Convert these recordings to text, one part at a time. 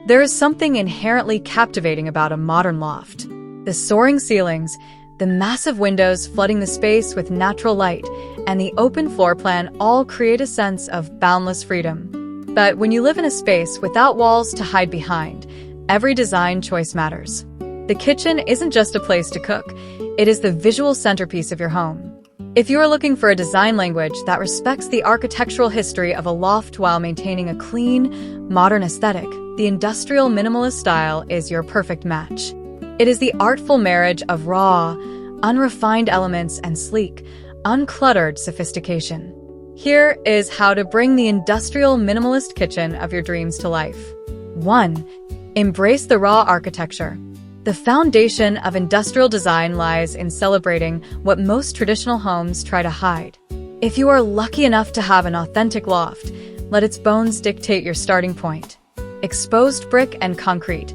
There is something inherently captivating about a modern loft. The soaring ceilings, the massive windows flooding the space with natural light, and the open floor plan all create a sense of boundless freedom. But when you live in a space without walls to hide behind, every design choice matters. The kitchen isn't just a place to cook, it is the visual centerpiece of your home. If you are looking for a design language that respects the architectural history of a loft while maintaining a clean, modern aesthetic, the industrial minimalist style is your perfect match. It is the artful marriage of raw, unrefined elements and sleek, uncluttered sophistication. Here is how to bring the industrial minimalist kitchen of your dreams to life. 1. Embrace the raw architecture. The foundation of industrial design lies in celebrating what most traditional homes try to hide. If you are lucky enough to have an authentic loft, let its bones dictate your starting point. Exposed brick and concrete.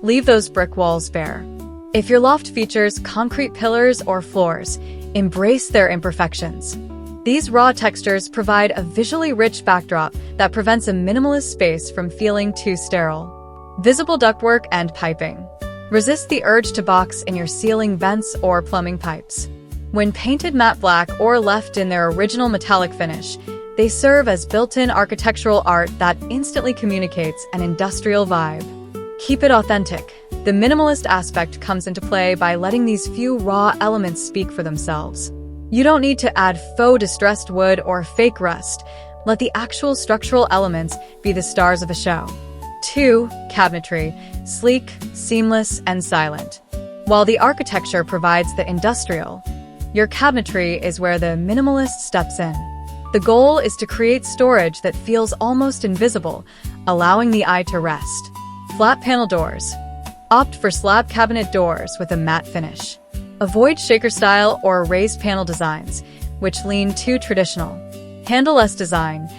Leave those brick walls bare. If your loft features concrete pillars or floors, embrace their imperfections. These raw textures provide a visually rich backdrop that prevents a minimalist space from feeling too sterile. Visible ductwork and piping. Resist the urge to box in your ceiling vents or plumbing pipes. When painted matte black or left in their original metallic finish, they serve as built-in architectural art that instantly communicates an industrial vibe. Keep it authentic. The minimalist aspect comes into play by letting these few raw elements speak for themselves. You don't need to add faux distressed wood or fake rust. Let the actual structural elements be the stars of the show. 2. Cabinetry. Sleek, seamless, and silent. While the architecture provides the industrial, your cabinetry is where the minimalist steps in. The goal is to create storage that feels almost invisible, allowing the eye to rest. Flat panel doors. Opt for slab cabinet doors with a matte finish. Avoid shaker style or raised panel designs, which lean too traditional. Handleless design.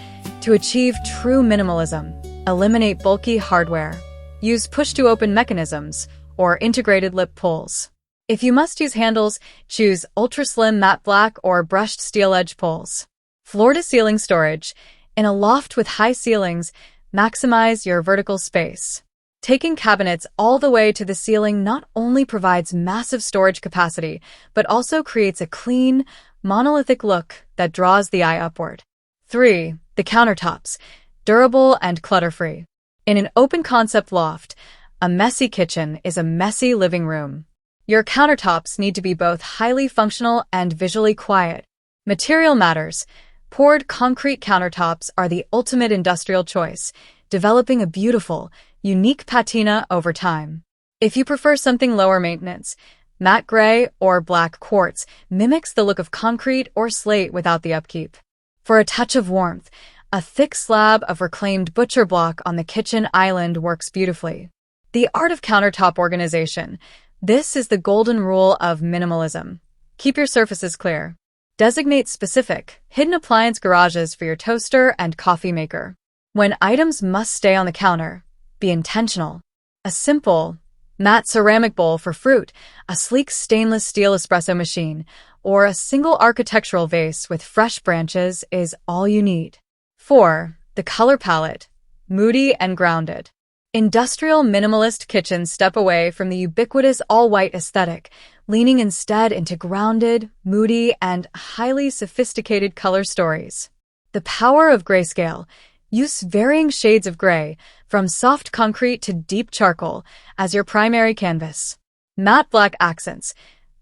To achieve true minimalism, eliminate bulky hardware. Use push-to-open mechanisms or integrated lip pulls. If you must use handles, choose ultra-slim matte black or brushed steel edge pulls. Floor-to-ceiling storage. In a loft with high ceilings, maximize your vertical space. Taking cabinets all the way to the ceiling not only provides massive storage capacity, but also creates a clean, monolithic look that draws the eye upward. 3. The countertops. Durable and clutter-free. In an open-concept loft, a messy kitchen is a messy living room. Your countertops need to be both highly functional and visually quiet. Material matters. Poured concrete countertops are the ultimate industrial choice, developing a beautiful, unique patina over time. If you prefer something lower maintenance, matte gray or black quartz mimics the look of concrete or slate without the upkeep. For a touch of warmth, a thick slab of reclaimed butcher block on the kitchen island works beautifully. The art of countertop organization. This is the golden rule of minimalism. Keep your surfaces clear. Designate specific, hidden appliance garages for your toaster and coffee maker. When items must stay on the counter, be intentional. A simple, matte ceramic bowl for fruit, a sleek stainless steel espresso machine, or a single architectural vase with fresh branches is all you need. 4. The color palette. Moody and grounded. Industrial minimalist kitchens step away from the ubiquitous all-white aesthetic, leaning instead into grounded, moody, and highly sophisticated color stories. The power of grayscale. Use varying shades of gray, from soft concrete to deep charcoal, as your primary canvas. Matte black accents.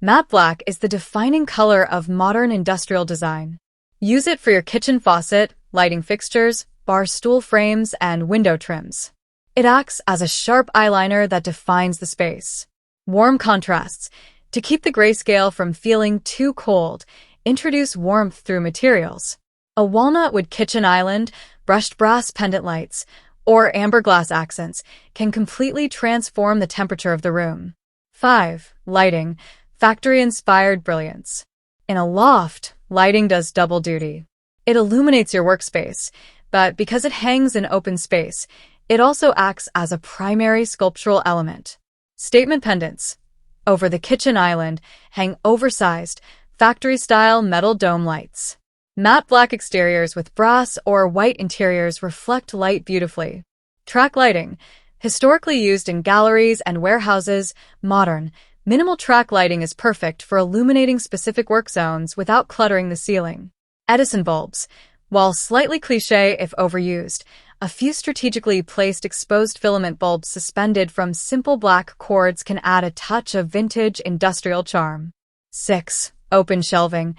Matte black is the defining color of modern industrial design. Use it for your kitchen faucet, lighting fixtures, bar stool frames, and window trims. It acts as a sharp eyeliner that defines the space. Warm contrasts. To keep the grayscale from feeling too cold, introduce warmth through materials. A walnut wood kitchen island, brushed brass pendant lights, or amber glass accents can completely transform the temperature of the room. 5. Lighting. Factory-inspired brilliance. In a loft, lighting does double duty. It illuminates your workspace, but because it hangs in open space, it also acts as a primary sculptural element. Statement pendants. Over the kitchen island hang oversized, factory-style metal dome lights. Matte black exteriors with brass or white interiors reflect light beautifully. Track lighting. Historically used in galleries and warehouses, modern, minimal track lighting is perfect for illuminating specific work zones without cluttering the ceiling. Edison bulbs. While slightly cliché if overused, a few strategically placed exposed filament bulbs suspended from simple black cords can add a touch of vintage industrial charm. 6. Open shelving.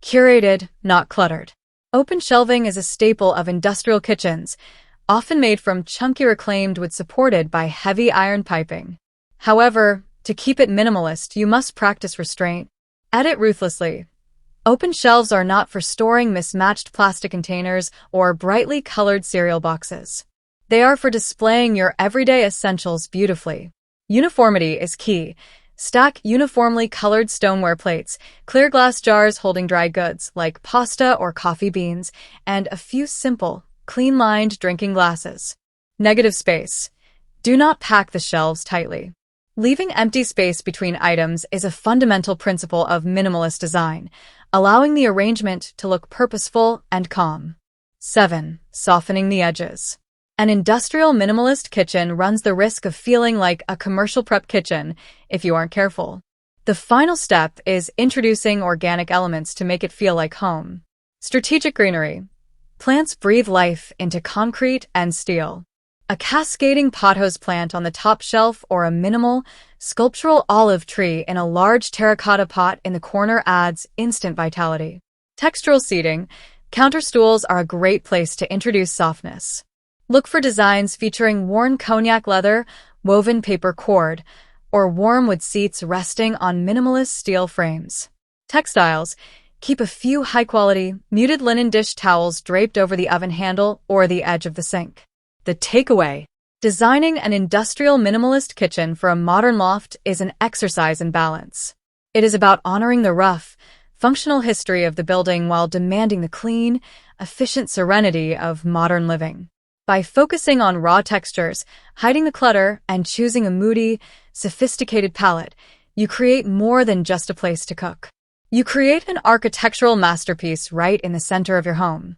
Curated, not cluttered. Open shelving is a staple of industrial kitchens, often made from chunky reclaimed wood supported by heavy iron piping. However, to keep it minimalist, you must practice restraint. Edit ruthlessly. Open shelves are not for storing mismatched plastic containers or brightly colored cereal boxes. They are for displaying your everyday essentials beautifully. Uniformity is key. Stack uniformly colored stoneware plates, clear glass jars holding dry goods like pasta or coffee beans, and a few simple, clean-lined drinking glasses. Negative space. Do not pack the shelves tightly. Leaving empty space between items is a fundamental principle of minimalist design, allowing the arrangement to look purposeful and calm. 7. Softening the edges. An industrial minimalist kitchen runs the risk of feeling like a commercial prep kitchen if you aren't careful. The final step is introducing organic elements to make it feel like home. Strategic greenery. Plants breathe life into concrete and steel. A cascading pothose plant on the top shelf or a minimal, sculptural olive tree in a large terracotta pot in the corner adds instant vitality. Textural seating. Counter stools are a great place to introduce softness. Look for designs featuring worn cognac leather, woven paper cord, or warm wood seats resting on minimalist steel frames. Textiles. Keep a few high-quality, muted linen dish towels draped over the oven handle or the edge of the sink. The takeaway. Designing an industrial minimalist kitchen for a modern loft is an exercise in balance. It is about honoring the rough, functional history of the building while demanding the clean, efficient serenity of modern living. By focusing on raw textures, hiding the clutter, and choosing a moody, sophisticated palette, you create more than just a place to cook. You create an architectural masterpiece right in the center of your home.